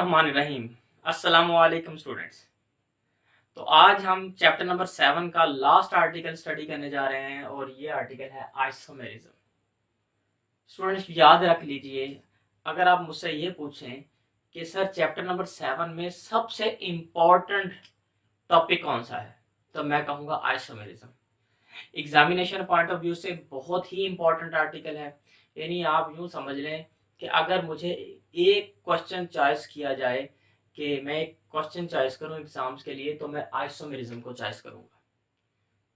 बिस्मिल्लाहिर्रहमानिर्रहीम। अस्सलामुअलैकुम स्टूडेंट्स। तो आज हम चैप्टर नंबर 7 का लास्ट आर्टिकल स्टडी करने जा रहे हैं और ये आर्टिकल है आइसोमेरिज्म। स्टूडेंट्स याद रख लीजिए, अगर आप मुझसे ये पूछें कि सर चैप्टर नंबर 7 में सबसे इम्पोर्टेंट टॉपिक कौन सा है, तो मैं कहूँगा isomerism. Examination point of view से बहुत ही इम्पोर्टेंट आर्टिकल है। यानी आप यूँ समझ लें कि अगर मुझे एक क्वेश्चन चॉइस किया जाए कि मैं एक क्वेश्चन चॉइस करूं एग्जाम्स के लिए, तो मैं आइसोमेरिज्म को चॉइस करूंगा।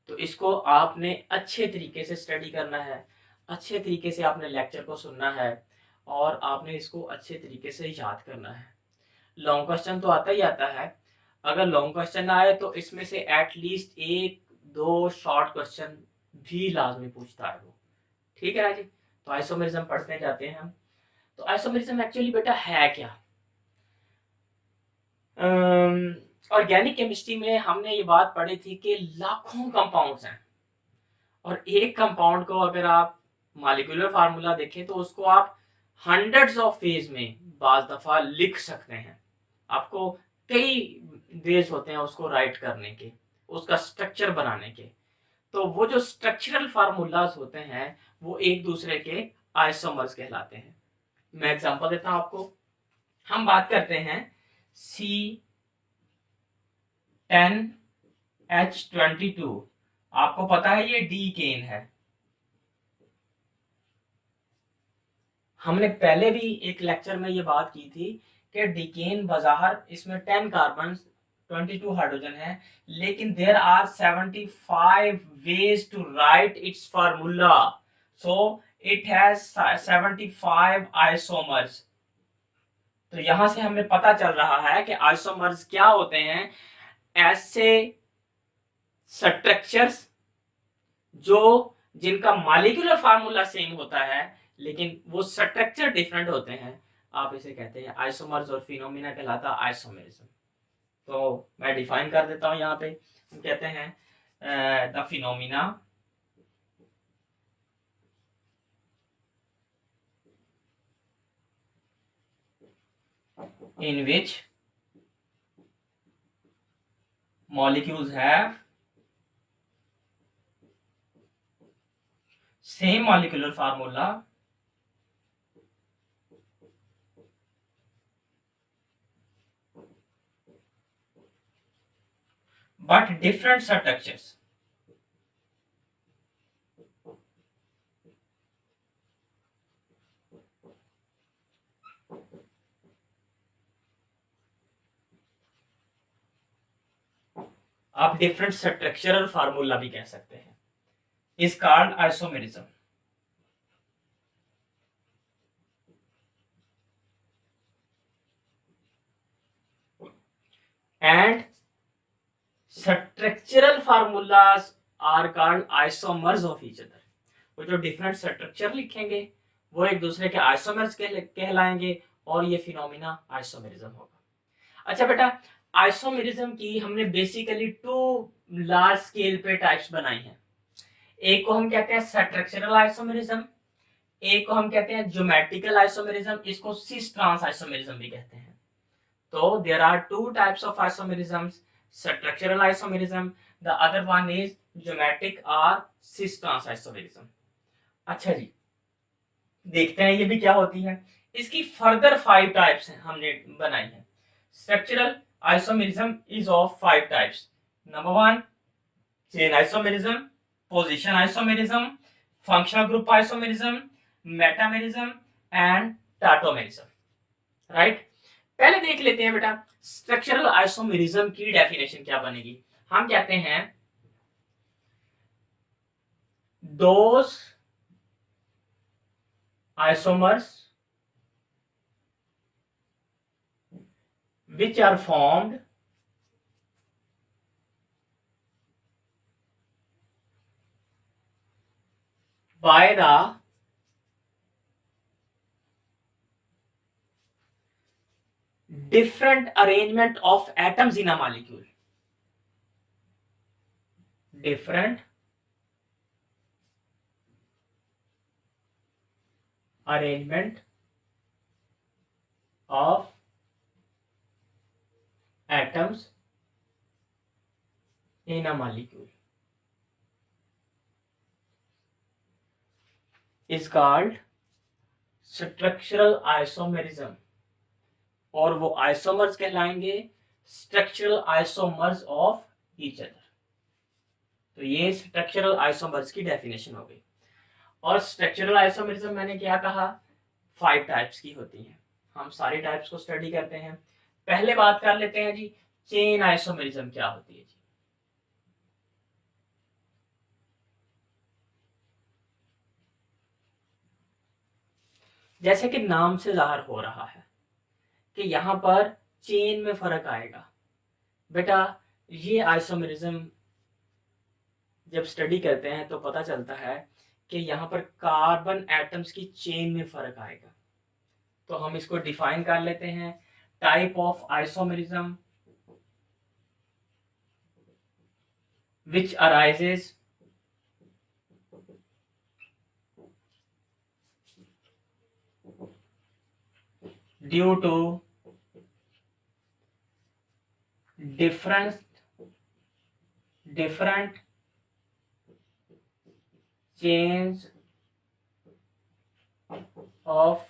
तो इसको आपने अच्छे तरीके से स्टडी करना है, अच्छे तरीके से आपने लेक्चर को सुनना है और आपने इसको अच्छे तरीके से याद करना है। लॉन्ग क्वेश्चन तो आता ही आता है, अगर लॉन्ग क्वेश्चन आए तो इसमें से एटलीस्ट एक दो शॉर्ट क्वेश्चन भी लाजमी पूछता है वो। ठीक है ना जी। तो आइसोमेरिज्म पढ़ते जाते हैं हम। तो आइसोमेरिज्म एक्चुअली बेटा है क्या? ऑर्गेनिक केमिस्ट्री में हमने ये बात पढ़ी थी कि लाखों कंपाउंड्स हैं और एक कंपाउंड को अगर आप मॉलिक्यूलर फार्मूला देखें तो उसको आप हंड्रेड्स ऑफ वेज में बाज दफा लिख सकते हैं। आपको कई वेज होते हैं उसको राइट करने के, उसका स्ट्रक्चर बनाने के। तो वो जो स्ट्रक्चरल फार्मूलाज होते हैं वो एक दूसरे के आइसोमर्स कहलाते हैं। मैं एग्जांपल देता हूं आपको। हम बात करते हैं C10H22। आपको पता है ये डीकेन है। हमने पहले भी एक लेक्चर में ये बात की थी कि डीकेन बज़ाहिर इसमें 10 कार्बन 22 हाइड्रोजन है, लेकिन there are 75 ways to write its formula, so it has 75 isomers. तो यहां से हमें पता चल रहा है कि आइसोमर्स क्या होते हैं। ऐसे स्ट्रक्चर्स जो जिनका मॉलिक्यूलर फार्मूला सेम होता है लेकिन वो स्ट्रक्चर डिफरेंट होते हैं, आप इसे कहते हैं आइसोमर्स और फिनोमिना कहलाता है आइसोमेरिज्म। तो मैं डिफाइन कर देता हूं यहाँ पे। हम कहते हैं the phenomena in which molecules have same molecular formula but different structures. आप डिफरेंट स्ट्रक्चरल फार्मूला भी कह सकते हैं, is called isomerism. And structural formulas are called isomers of each other. वो जो डिफरेंट स्ट्रक्चर लिखेंगे वो एक दूसरे के आइसोमर्स कहलाएंगे और ये फिनोमिना आइसोमेरिज्म होगा। अच्छा बेटा, आइसोमेरिज्म की हमने बेसिकली टू लार्ज स्केल पे टाइप्स बनाई हैं। एक को हम कहते हैं स्ट्रक्चरल आइसोमेरिज्म, एक को हम कहते हैं ज्योमेट्रिकल आइसोमेरिज्म, इसको सिस ट्रांस आइसोमेरिज्म भी कहते हैं। तो there are two types of isomerisms, structural isomerism, the other one is geometric और सिस ट्रांस आइसोमेरिज्म। अच्छा जी, देखते हैं ये भी क्या होती है। इसकी फर्दर 5 टाइप्स हमने बनाई है। Structural isomerism is of 5 types. Number 1 chain isomerism, position isomerism, functional group isomerism, metamerism and tautomerism. Right, पहले देख लेते हैं बेटा स्ट्रक्चरल आइसोमेरिज्म की डेफिनेशन क्या बनेगी। हम कहते हैं दोस isomers which are formed by the different arrangement of atoms in a molecule. Different arrangement of atoms in a molecule is called structural isomerism, और वो आइसोमर्स कहलाएंगे structural isomers of each other. तो ये स्ट्रक्चरल आइसोमर्स की definition हो गई। और structural isomerism मैंने क्या कहा, 5 टाइप्स की होती हैं। हम सारी टाइप्स को स्टडी करते हैं। पहले बात कर लेते हैं जी, चेन आइसोमरिज्म क्या होती है जी। जैसे कि नाम से जाहिर हो रहा है कि यहाँ पर चेन में फर्क आएगा। बेटा ये आइसोमरिज्म जब स्टडी करते हैं तो पता चलता है कि यहाँ पर कार्बन एटम्स की चेन में फर्क आएगा। तो हम इसको डिफाइन कर लेते हैं। Type of isomerism which arises due to different chains of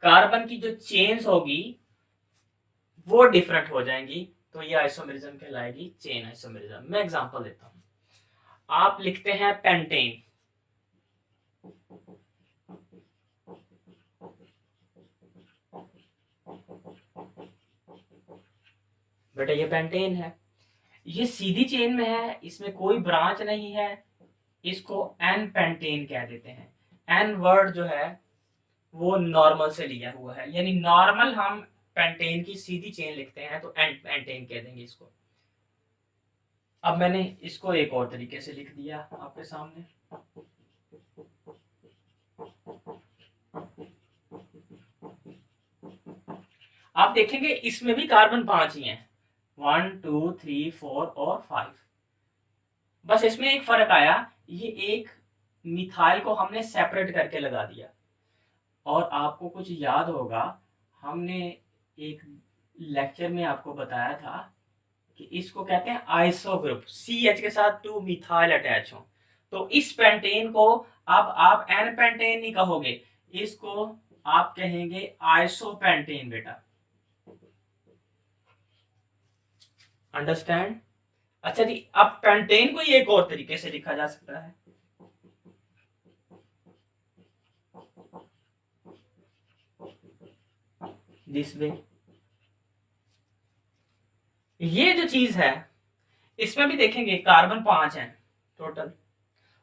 carbon की जो चेन्स होगी वो डिफरेंट हो जाएंगी, तो ये आइसोमरिज्म कहलाएगी चेन आइसोमरिज्म। मैं एग्जांपल देता हूं। आप लिखते हैं पेंटेन, बेटा ये पेंटेन है, ये सीधी चेन में है, इसमें कोई ब्रांच नहीं है, इसको एन पेंटेन कह देते हैं। एन वर्ड जो है वो नॉर्मल से लिया हुआ है, यानी नॉर्मल हम पेंटेन की सीधी चेन लिखते हैं तो एन पेंटेन कह देंगे इसको। अब मैंने इसको एक और तरीके से लिख दिया आपके सामने। आप देखेंगे इसमें भी कार्बन 5 ही हैं, 1 2 3 4 और 5। बस इसमें एक फर्क आया, ये एक मिथाइल को हमने सेपरेट करके लगा दिया। और आपको कुछ याद होगा, हमने एक लेक्चर में आपको बताया था कि इसको कहते हैं आइसो ग्रुप, CH के साथ 2 मिथाइल अटैच हो। तो इस पेंटेन को अब आप एन पेंटेन नहीं कहोगे, इसको आप कहेंगे आइसो पेंटेन। बेटा अंडरस्टैंड? अच्छा जी, अब पेंटेन को एक और तरीके से लिखा जा सकता है, दिस वे। ये जो चीज है इसमें भी देखेंगे कार्बन 5 है टोटल,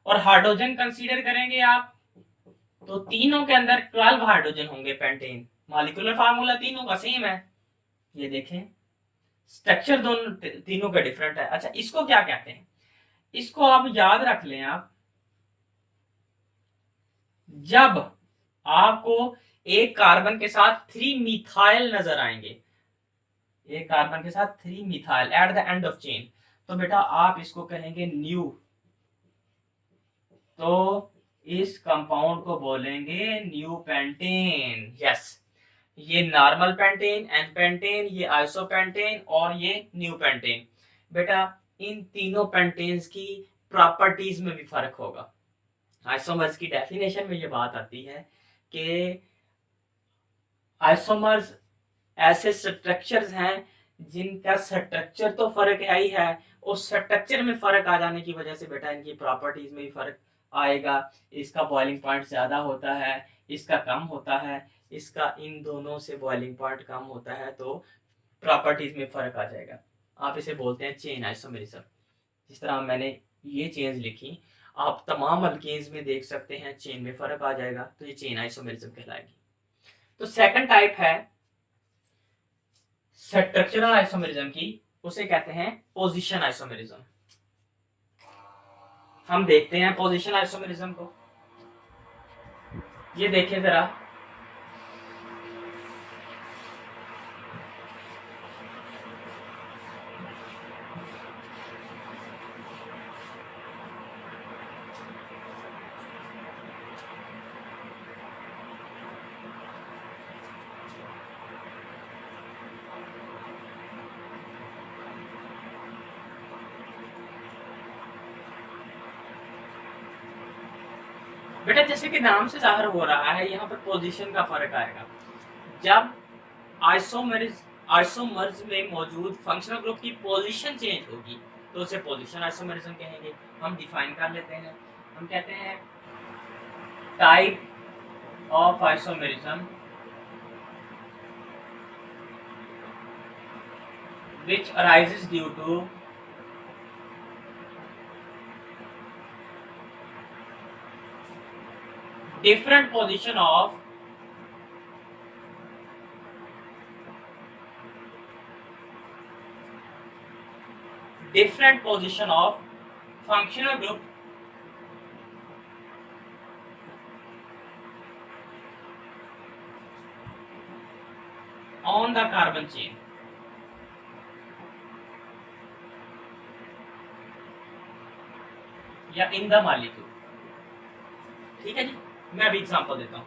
और हाइड्रोजन कंसीडर करेंगे आप तो तीनों के अंदर 12 हाइड्रोजन होंगे पेंटेन। मॉलिक्यूलर फार्मूला तीनों का सेम है, ये देखें, स्ट्रक्चर दोनों तीनों का डिफरेंट है। अच्छा इसको क्या कहते हैं, इसको आप याद रख लें। आप जब आपको एक कार्बन के साथ 3 मिथाइल नजर आएंगे, एक कार्बन के साथ 3 methyl at the end of chain, तो बेटा आप इसको कहेंगे न्यू। तो इस कंपाउंड को बोलेंगे न्यू पेंटेन। यस, ये नॉर्मल पेंटेन, एन पेंटेन, ये आइसो पेंटेन और ये न्यू पेंटेन। बेटा इन तीनों पेंटेन्स की प्रॉपर्टीज में भी फर्क होगा। आइसोमर्स की डेफिनेशन में ये बात आती है कि आइसोमर्स ऐसे स्ट्रक्चर्स हैं जिनका स्ट्रक्चर तो फर्क है ही है, उस स्ट्रक्चर में फर्क आ जाने की वजह से बेटा इनकी प्रॉपर्टीज में भी फर्क आएगा। इसका बॉइलिंग पॉइंट ज्यादा होता है, इसका कम होता है, इसका इन दोनों से बॉइलिंग पॉइंट कम होता है, तो प्रॉपर्टीज में फर्क आ जाएगा। आप इसे बोलते हैं चेन आइसोमेरिज्म। जिस तरह मैंने ये चेन्स लिखी, आप तमाम अल्केन्स में देख सकते हैं चेन में फर्क आ जाएगा, तो ये चेन आइसोमेरिज्म कहलाएगी। तो सेकंड टाइप है स्ट्रक्चरल आइसोमेरिज्म की, उसे कहते हैं पोजीशन आइसोमेरिज्म। हम देखते हैं पोजीशन आइसोमेरिज्म को। ये देखिए जरा, बेटा जैसे कि नाम से जाहिर हो रहा है, यहाँ पर पोजीशन का फर्क आएगा। जब आइसोमर्स में मौजूद फंक्शनल ग्रुप की पोजीशन चेंज होगी तो उसे पोजीशन आइसोमरिज्म कहेंगे। हम डिफाइन कर लेते हैं, हम कहते हैं type of isomerism which arises due to different position of functional group on the carbon chain। या इन द मॉलिक्यूल। ठीक है जी, मैं अभी एग्जांपल देता हूँ।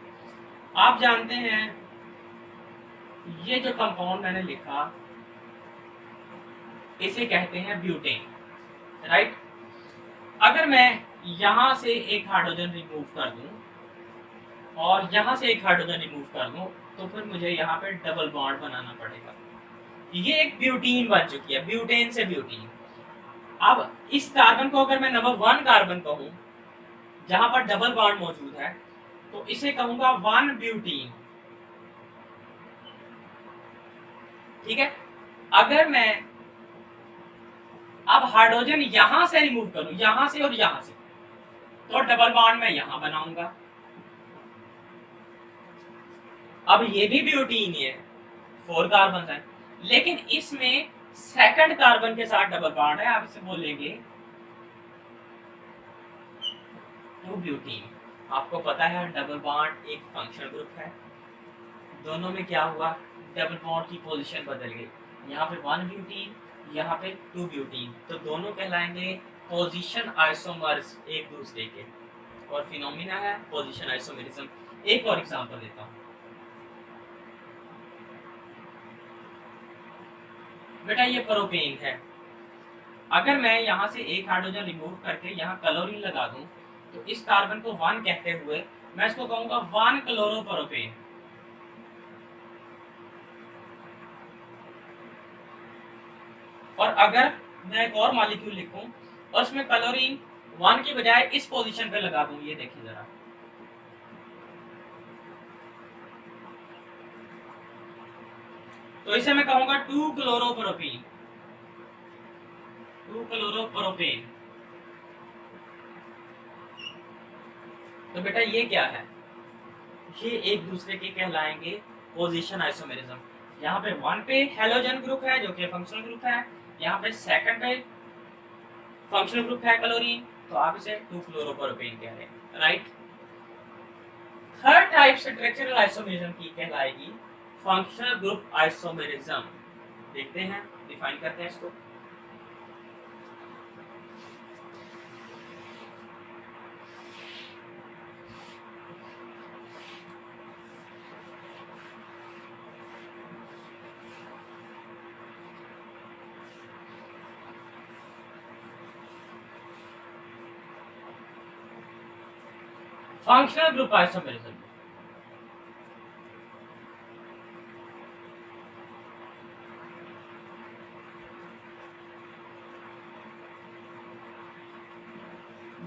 आप जानते हैं ये जो कंपाउंड मैंने लिखा इसे कहते हैं ब्यूटेन, राइट। अगर मैं यहां से एक हाइड्रोजन रिमूव कर दूं और यहां से एक हाइड्रोजन रिमूव कर दूं तो फिर मुझे यहाँ पे डबल बॉन्ड बनाना पड़ेगा। ये एक ब्यूटीन बन चुकी है, ब्यूटेन से ब्यूटीन। अब इस कार्बन को अगर मैं नंबर 1 कार्बन कहूं जहां पर डबल बॉन्ड मौजूद है तो इसे कहूंगा 1 ब्यूटीन। ठीक है। अगर मैं अब हाइड्रोजन यहां से रिमूव करूं, यहां से और यहां से, तो डबल बॉन्ड मैं यहां बनाऊंगा। अब ये भी ब्यूटीन है, 4 कार्बन है, लेकिन इसमें सेकंड कार्बन के साथ डबल बॉन्ड है, आप इसे बोलेंगे 2 ब्यूटीन। आपको पता है डबल बॉन्ड एक फंक्शनल ग्रुप है, दोनों में क्या हुआ, डबल बॉन्ड की पोजीशन बदल गई। यहाँ पे 1 ब्यूटीन, यहाँ पे 2 ब्यूटीन, तो दोनों कहलाएंगे पोजीशन आइसोमर्स एक दूसरे के, और फिनोमिना है पोजीशन आइसोमेरिज्म। एक और एग्जांपल देता हूँ। बेटा ये प्रोपेन है, अगर मैं यहाँ से एक हाइड्रोजन रिमूव करके यहाँ क्लोरीन लगा दूं तो इस कार्बन को 1 कहते हुए मैं इसको कहूंगा 1 क्लोरोप्रोपेन। और अगर मैं एक और मॉलिक्यूल लिखूं और उसमें क्लोरीन 1 की बजाय इस पोजीशन पे लगा दूं, ये देखिए जरा, तो इसे मैं कहूंगा 2 क्लोरोप्रोपेन, 2 क्लोरोप्रोपेन। तो बेटा ये क्या है, ये एक दूसरे के कहलाएंगे पोजीशन आइसोमेरिज्म। यहाँ पे 1 पे हेलोजन ग्रुप है जो कि फंक्शनल ग्रुप है, यहाँ पे सेकंड पे फंक्शनल ग्रुप है क्लोरीन, तो आप इसे 2 क्लोरोप्रोपेन कह रहे हैं, right. Third type structural isomerism की कहलाएगी फंक्शनल ग्रुप आइसोमेरिज्म। देखते हैं, डिफाइन करते हैं इसको। फंक्शनल ग्रुप आइसोमेरिज्म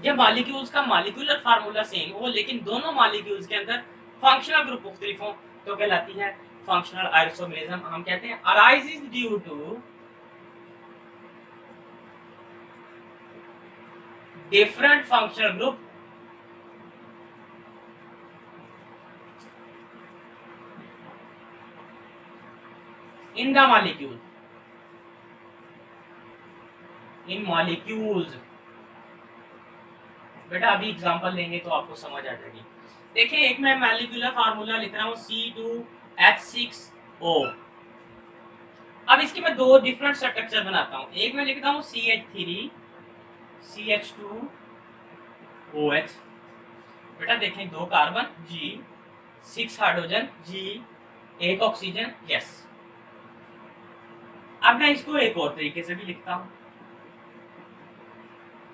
जब मॉलिक्यूल्स का मॉलिक्यूलर फार्मूला सेम हो लेकिन दोनों मॉलिक्यूल्स के अंदर फंक्शनल ग्रुप मुख्तलिफ हो तो कहलाती है फंक्शनल आइसोमेरिज्म। हम कहते हैं arises due to different functional group in the molecule, in molecules. बेटा अभी एग्जांपल लेंगे तो आपको समझ आ जाएगी। देखिए एक मैं मॉलिक्यूलर फार्मूला लिख रहा हूं C2H6O। अब इसकी मैं 2 डिफरेंट स्ट्रक्चर बनाता हूं। एक मैं लिखता हूं CH3 CH2OH। बेटा देखें 2 carbon G, 6 hydrogen G, 1 oxygen yes. अब मैं इसको एक और तरीके से भी लिखता हूं,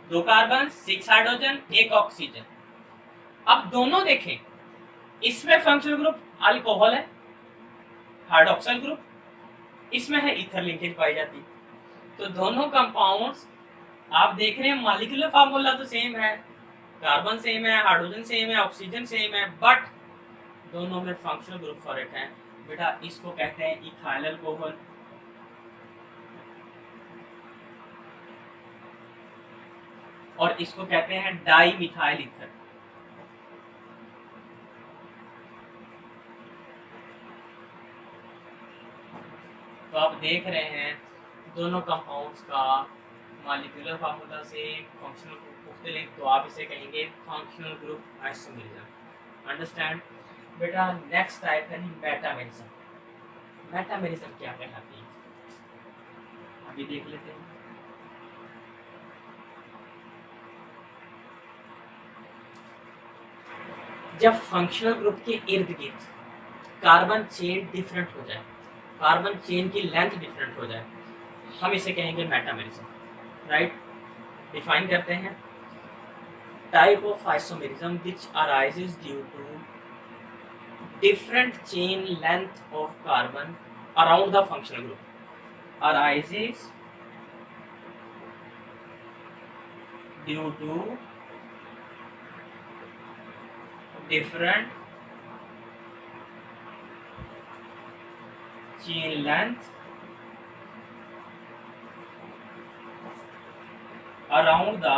2 कार्बन 6 हाइड्रोजन 1 ऑक्सीजन। अब दोनों देखें, इसमें फंक्शनल ग्रुप अल्कोहल है, हाइड्रोक्सिल ग्रुप, इसमें है ईथर लिंकेज पाई जाती। तो दोनों कंपाउंड्स आप देख रहे हैं मॉलिक्यूलर फार्मूला तो सेम है, कार्बन सेम है, हाइड्रोजन सेम है, ऑक्सीजन सेम है, बट दोनों में फंक्शनल ग्रुप फर्क है। बेटा इसको कहते हैं इथाइल अल्कोहल, और इसको कहते हैं डाई मिथाइल ईथर। तो आप देख रहे हैं दोनों कंपाउंड्स का मॉलिक्यूलर फार्मूला से फंक्शनल ग्रुप मुख्तलिफ, तो आप इसे कहेंगे फंक्शनल ग्रुप आइसोमेरिज्म। अंडरस्टैंड? बेटा नेक्स्ट टाइप है मेटामेरिज्म। मेटामेरिज्म क्या कहलाती है अभी देख लेते हैं। जब फंक्शनल ग्रुप के इर्द गिर्द कार्बन चेन डिफरेंट हो जाए, कार्बन चेन की लेंथ डिफरेंट हो जाए, हम इसे कहेंगे मेटामेरिज्म। राइट? डिफाइन करते हैं, type of isomerism which arises due to different chain length of carbon around the functional group, arises due to different chain length around the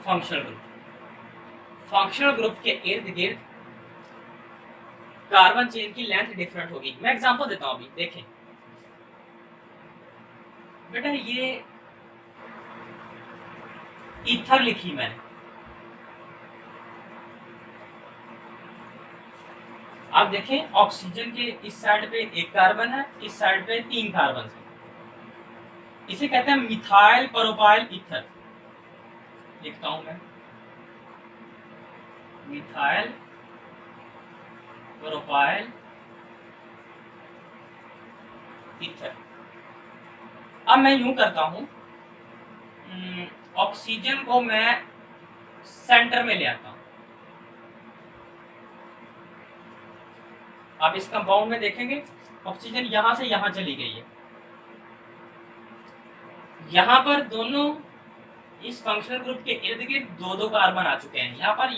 functional group. Functional group के इर्द गिर्द carbon chain की length different होगी। मैं example देता हूं, अभी देखें बेटा, ये ईथर लिखी मैंने, आप देखें ऑक्सीजन के इस साइड पे एक कार्बन है, इस साइड पे 3 कार्बन है, इसे कहते हैं मिथाइल प्रोपाइल ईथर। लिखता हूं मैं, मिथाइल प्रोपाइल ईथर। अब मैं यूं करता हूं, ऑक्सीजन को मैं सेंटर में ले आता हूं। आप इस कंपाउंड में देखेंगे ऑक्सीजन यहां से यहां चली गई है, यहां पर दोनों इस फंक्शनल ग्रुप के इर्द गिर्द 2-2 कार्बन आ चुके हैं। यहाँ पर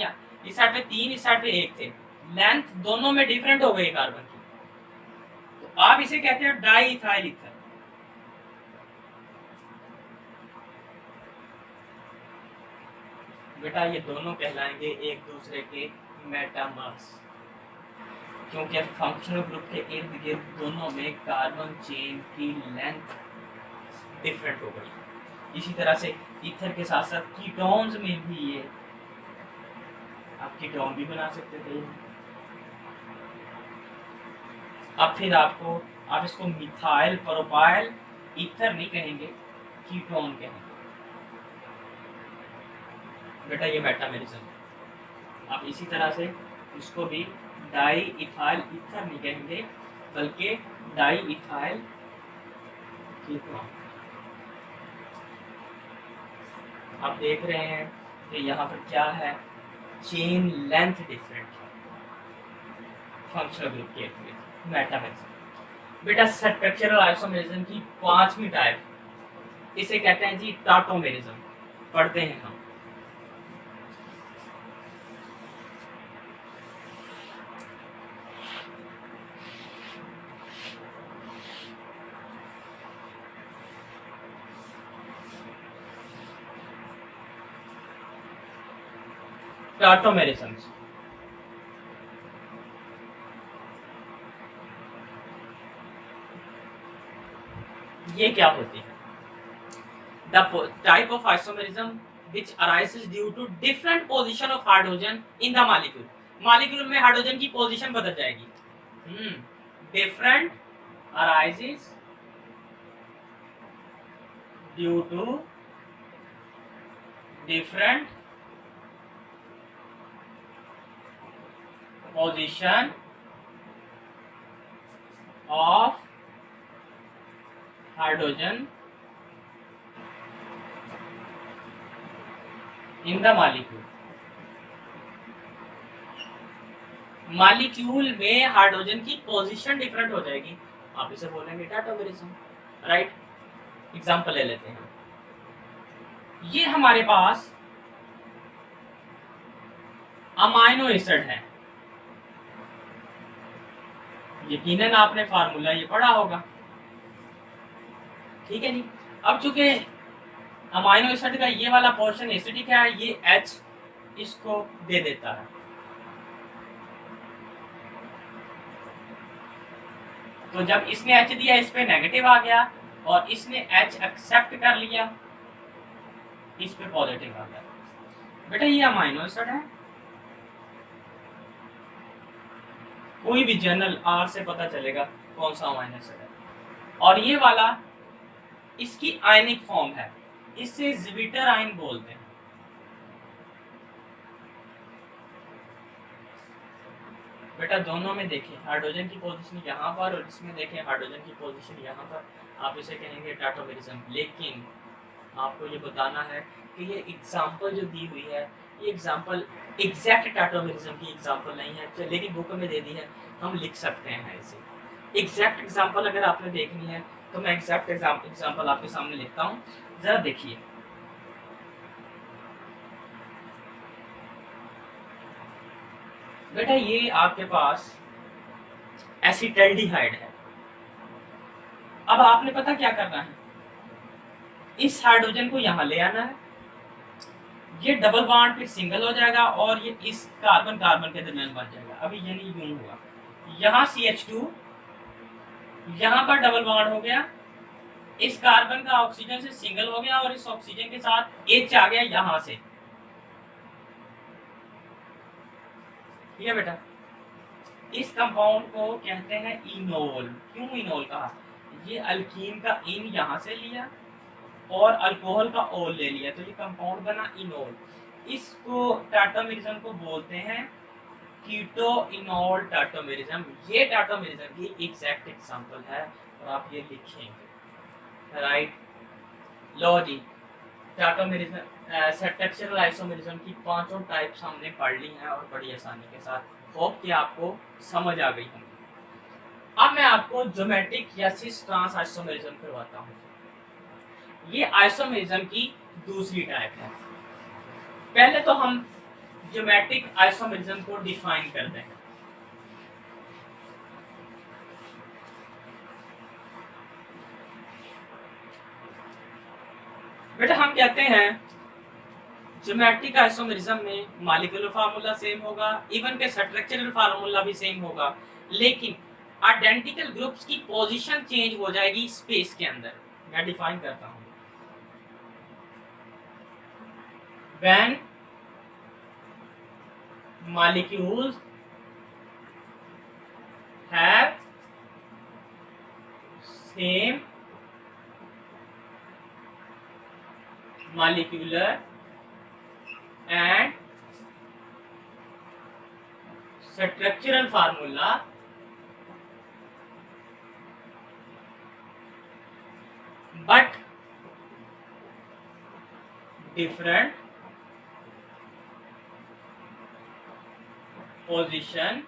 इस साइड पे 3, इस साइड पे 1 थे, लेंथ दोनों में डिफरेंट हो गई कार्बन की, तो आप इसे कहते हैं डाई इथाइल ईथर। बेटा ये दोनों कहलाएंगे एक दूसरे के मेटामर्स, क्योंकि फंक्शनल ग्रुप के इर्द गिर्द दोनों में कार्बन चेन की लेंथ डिफरेंट हो गई। इसी तरह से ईथर के साथ साथ कीटोन्स में भी ये आप कीटोन भी बना सकते थे। अब फिर आप इसको मिथाइल प्रोपाइल ईथर नहीं कहेंगे, कीटोन कहेंगे। बेटा ये मेटामेरिज्म। आप इसी तरह से इसको भी डाई इथाइल ईथर नहीं कहेंगे, बल्कि डाई इथाइल कीटोन। आप देख रहे हैं कि यहाँ पर क्या है, चेन लेंथ डिफरेंट है फंक्शनल ग्रुप के मेटामेरिज्म। बेटा स्ट्रक्चरल आइसोमेरिज्म की 5वीं टाइप, इसे कहते हैं जी टाटोमेरिज्म। पढ़ते हैं हम। टाटोमेरिज्म ये क्या होती है? The type of isomerism which arises due to different position of hydrogen in the molecule। Molecule में हाइड्रोजन की पोजीशन बदल जाएगी। Different arises due to different position of hydrogen in the molecule, molecule में hydrogen की position different हो जाएगी, आप इसे बोलेंगे डाटोमेरिज्म, राइट। एग्जांपल ले लेते हैं, ये हमारे पास अमाइनो एसिड है, यकीनन आपने फार्मूला ये पढ़ा होगा, ठीक है जी। अब चूंकि अमाइनो एसिड का ये वाला पोर्शन एसिडिक है, ये H इसको दे देता है, तो जब इसने H दिया इस पे नेगेटिव आ गया और इसने H एक्सेप्ट कर लिया, इस पे पॉजिटिव आ गया। बेटा ये अमाइनो एसिड है, कोई भी जर्नल R से पता चलेगा कौन सा अमाइनो एसिड है, और ये वाला इसकी आयनिक फॉर्म है, इसे ज़्विटर आयन बोलते हैं। बेटा दोनों में देखें हाइड्रोजन की पोजीशन यहाँ पर और इसमें देखें हाइड्रोजन की पोजीशन यहाँ पर, आप इसे कहेंगे डाटोमेरिज्म। लेकिन आपको ये बताना है कि ये एग्जांपल जो दी हुई है, ये एग्जांपल एग्जैक्ट डाटोमेरिज्म की एग्जांपल नहीं है, लेकिन बुक में दे दी है, हम लिख सकते हैं इसे। एग्जैक्ट एग्जांपल अगर आपने देखनी है तो मैं एग्जैक्ट एग्जांपल आपके सामने लिखता हूँ, जरा देखिए। बेटा ये आपके पास एसिटल्डिहाइड है। अब आपने पता क्या करना है, इस हाइड्रोजन को यहां ले आना है, ये डबल बॉन्ड फिर सिंगल हो जाएगा और ये इस कार्बन कार्बन के दरमियान बन जाएगा। अभी ये नहीं यूं हुआ, यहाँ CH2, यहाँ पर डबल बॉन्ड हो गया, इस कार्बन का ऑक्सीजन से सिंगल हो गया और इस ऑक्सीजन के साथ H आ गया यहां से, ठीक है बेटा। इस कंपाउंड को कहते हैं इनोल। क्यों इनोल कहा, ये अल्कीन का इन यहां से लिया और अल्कोहल का ओल ले लिया, तो ये कंपाउंड बना इनोल। इसको टाटोमेरिज्म को बोलते हैं कीटो इनोल टाटोमेरिज्म। ये टाटोमेरिज्म की एग्जैक्ट एग्जांपल है और आप ये लिखेंगे, राइट। लो जी, टाटोमेरिज्म स्ट्रक्चरल आइसोमेरिज्म की पांचों टाइप्स हमने पढ़ ली हैं और बड़ी आसानी के साथ, होप कि आपको समझ आ गई होंगी। अब मैं आपको ज्योमेट्रिक या सिस ट्रांस आइसोमेरिज्म करवाता हूँ। ये आइसोमेरिज्म की दूसरी टाइप है। पहले तो हम ज्योमेट्रिक आइसोमेरिज्म को डिफाइन करते हैं। बेटा हम कहते हैं ज्योमेट्रिक आइसोमेरिज्म में मॉलिक्यूलर फार्मूला सेम होगा, इवन के स्ट्रक्चरल फार्मूला भी सेम होगा, लेकिन आइडेंटिकल ग्रुप्स की पोजीशन चेंज हो जाएगी स्पेस के अंदर। मैं डिफाइन करता हूं, when molecules have same molecular and structural formula, but different position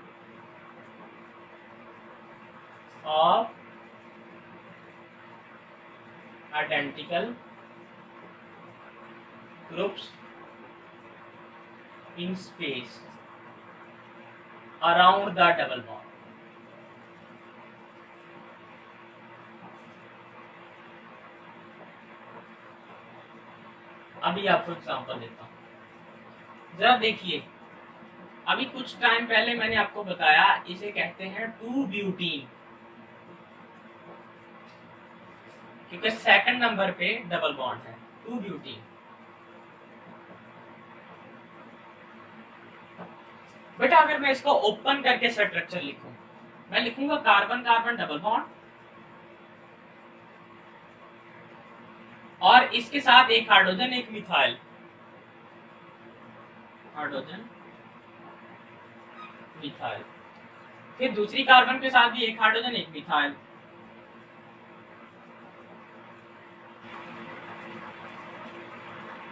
of identical groups in space around the double bond. अभी आपको एग्जांपल देता हूं, जरा देखिए। अभी कुछ टाइम पहले मैंने आपको बताया इसे कहते हैं 2-ब्यूटीन, क्योंकि सेकंड नंबर पे डबल बॉन्ड है 2-ब्यूटीन। बेटा अगर मैं इसको ओपन करके स्ट्रक्चर लिखूं, मैं लिखूंगा कार्बन कार्बन डबल बॉन्ड और इसके साथ एक हाइड्रोजन एक मिथाइल, हाइड्रोजन मिथाइल, फिर दूसरी कार्बन के साथ भी एक हाइड्रोजन एक मिथाइल,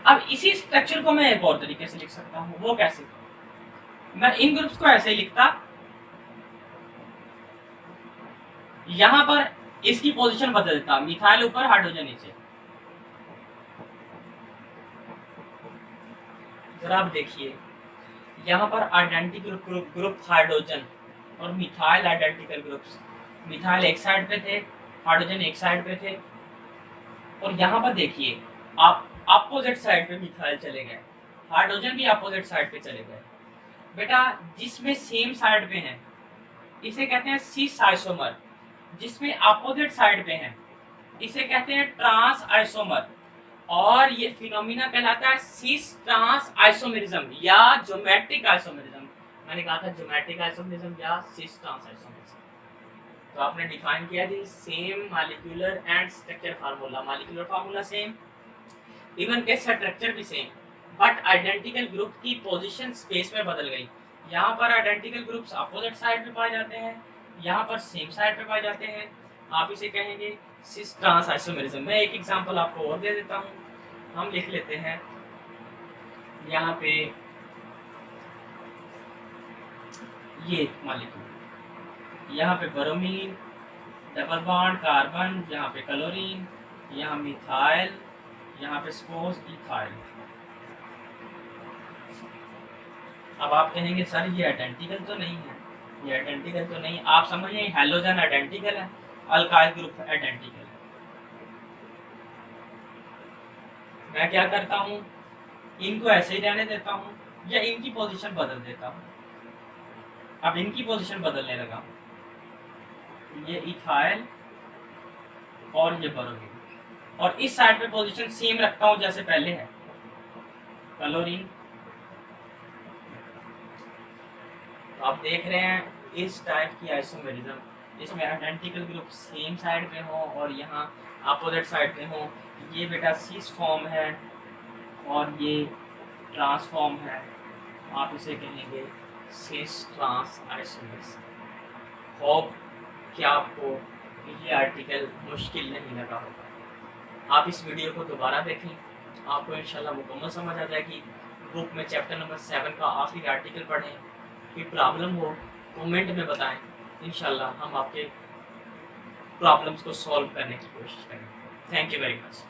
अब इसी स्ट्रक्चर को मैं एक और तरीके से लिख सकता हूँ, वो कैसे? मैं इन ग्रुप्स को ऐसे ही लिखता, यहां पर इसकी पोजीशन बदल देता, मिथाइल ऊपर हाइड्रोजन नीचे। जरा आप देखिए, यहाँ पर आइडेंटिकल ग्रुप हाइड्रोजन और मिथाइल आइडेंटिकल ग्रुप्स, मिथाइल एक साइड पे थे, हाइड्रोजन एक साइड पे थे, और यहाँ पर देखिए आप अपोजिट साइड पे मिथाइल चले गए, हाइड्रोजन भी अपोजिट साइड पे चले गए। बेटा जिसमें सेम साइड पे हैं इसे कहते हैं सिस आइसोमर, जिसमें अपोजिट साइड पे हैं इसे कहते हैं ट्रांस आइसोमर, और ये फिनोमिना कहलाता है सिस ट्रांस आइसोमेरिज्म या ज्योमेट्रिक आइसोमेरिज्म। मैंने कहा था ज्योमेट्रिक आइसोमेरिज्म या सिस ट्रांस आइसोमेरिज्म। तो आपने डिफाइन किया थी same molecular and structure formula, molecular formula same, even के स्ट्रक्चर भी सेम, बट आइडेंटिकल ग्रुप की पोजीशन स्पेस में बदल गई। यहाँ पर आइडेंटिकल ग्रुप्स अपोजिट साइड पे पाए जाते हैं, यहाँ पर सेम साइड पे पाए जाते हैं, आप इसे कहेंगे सिस ट्रांस आइसोमेरिज्म। मैं एक एग्जांपल आपको और दे देता हूँ, हम लिख लेते हैं यहाँ पे ये मॉलिक्यूल, यहाँ पे ब्रोमीन डबल बॉन्ड कार्बन, यहाँ पे क्लोरीन, यहाँ मिथाइल, यहाँ पे सपोज इथाइल। अब आप कहेंगे सर ये आइडेंटिकल तो नहीं है, ये आइडेंटिकल तो नहीं, आप समझिए हैलोजन आइडेंटिकल है, अल्काइल ग्रुप आइडेंटिकल है। मैं क्या करता हूँ, इनको ऐसे ही रहने देता हूँ या इनकी पोजीशन बदल देता हूँ। अब इनकी पोजीशन बदलने लगा, ये इथाइल और ये ब्रोमीन, और इस साइड पे पोजीशन सेम रखता हूँ जैसे पहले है, क्लोरीन। तो आप देख रहे हैं इस टाइप की आइसोमेरिज्म, इसमें आइडेंटिकल ग्रुप सेम साइड पे हो और यहाँ अपोजिट साइड पे हो। ये बेटा सिस फॉर्म है और ये ट्रांसफॉर्म है, आप इसे कहेंगे सिस ट्रांस आइसोमेरिज्म। होप कि आपको ये आर्टिकल मुश्किल नहीं लगा होगा। आप इस वीडियो को दोबारा देखें, आपको इंशाल्लाह मुकम्मल समझ आ जाएगी। बुक में चैप्टर नंबर 7 का आखिरी आर्टिकल पढ़ें, कोई प्रॉब्लम हो कमेंट में बताएं, इंशाल्लाह हम आपके प्रॉब्लम्स को सॉल्व करने की कोशिश करें। Thank you very much.